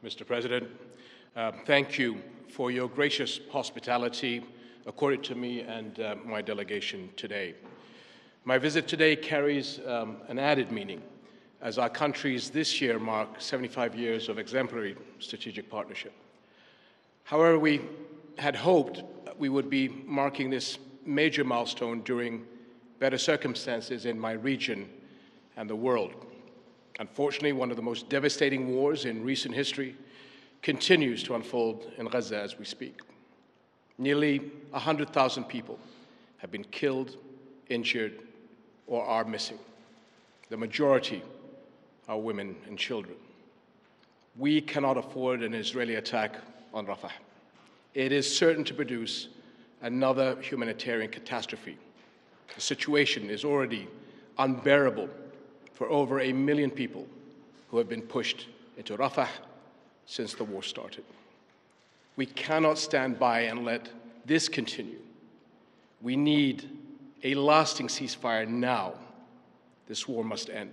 Mr. President, thank you for your gracious hospitality accorded to me and my delegation today. My visit today carries an added meaning as our countries this year mark 75 years of exemplary strategic partnership. However, we had hoped we would be marking this major milestone during better circumstances in my region and the world. Unfortunately, one of the most devastating wars in recent history continues to unfold in Gaza as we speak. Nearly 100,000 people have been killed, injured, or are missing. The majority are women and children. We cannot afford an Israeli attack on Rafah. It is certain to produce another humanitarian catastrophe. The situation is already unbearable for over 1 million people who have been pushed into Rafah since the war started. We cannot stand by and let this continue. We need a lasting ceasefire now. This war must end.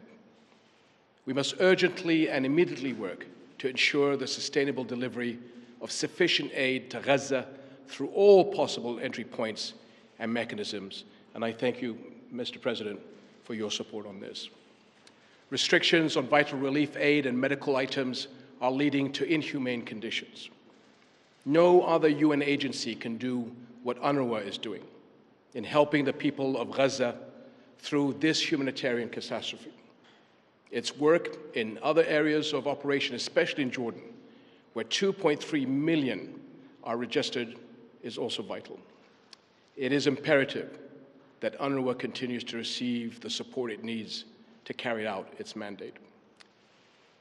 We must urgently and immediately work to ensure the sustainable delivery of sufficient aid to Gaza through all possible entry points and mechanisms. And I thank you, Mr. President, for your support on this. Restrictions on vital relief aid and medical items are leading to inhumane conditions. No other UN agency can do what UNRWA is doing in helping the people of Gaza through this humanitarian catastrophe. Its work in other areas of operation, especially in Jordan, where 2.3 million are registered, is also vital. It is imperative that UNRWA continues to receive the support it needs to carry out its mandate.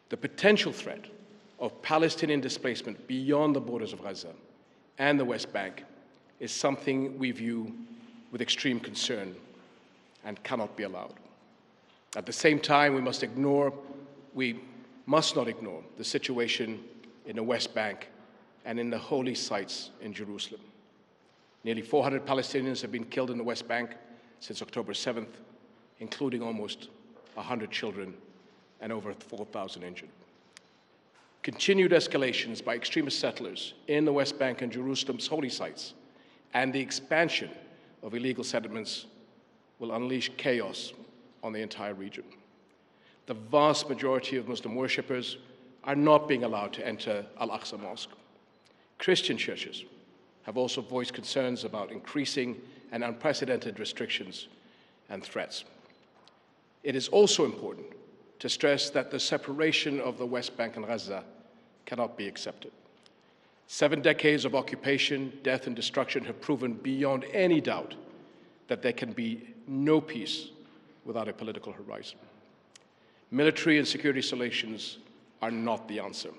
The potential threat of Palestinian displacement beyond the borders of Gaza and the West Bank is something we view with extreme concern and cannot be allowed. At the same time, we must not ignore the situation in the West Bank and in the holy sites in Jerusalem. Nearly 400 Palestinians have been killed in the West Bank since October 7th, including almost 100 children and over 4,000 injured. Continued escalations by extremist settlers in the West Bank and Jerusalem's holy sites and the expansion of illegal settlements will unleash chaos on the entire region. The vast majority of Muslim worshippers are not being allowed to enter Al-Aqsa Mosque. Christian churches have also voiced concerns about increasing and unprecedented restrictions and threats. It is also important to stress that the separation of the West Bank and Gaza cannot be accepted. 7 decades of occupation, death, and destruction have proven beyond any doubt that there can be no peace without a political horizon. Military and security solutions are not the answer.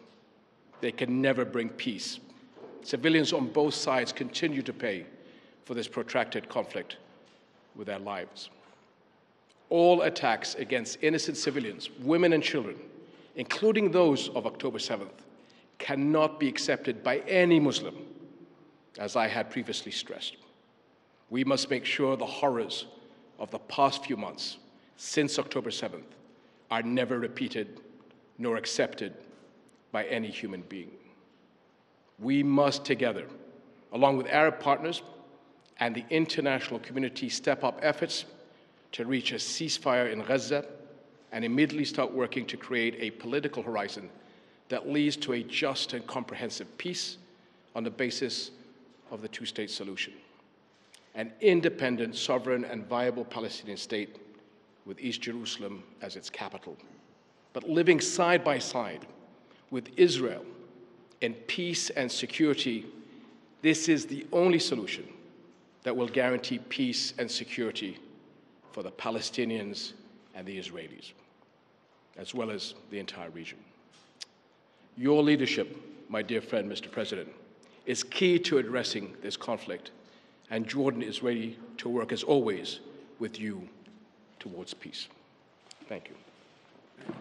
They can never bring peace. Civilians on both sides continue to pay for this protracted conflict with their lives. All attacks against innocent civilians, women and children, including those of October 7th, cannot be accepted by any Muslim, as I had previously stressed. We must make sure the horrors of the past few months since October 7th are never repeated nor accepted by any human being. We must together, along with Arab partners and the international community, step up efforts to reach a ceasefire in Gaza and immediately start working to create a political horizon that leads to a just and comprehensive peace on the basis of the two-state solution. An independent, sovereign, and viable Palestinian state with East Jerusalem as its capital, but living side by side with Israel in peace and security. This is the only solution that will guarantee peace and security for the Palestinians and the Israelis, as well as the entire region. Your leadership, my dear friend, Mr. President, is key to addressing this conflict, and Jordan is ready to work, as always, with you towards peace. Thank you.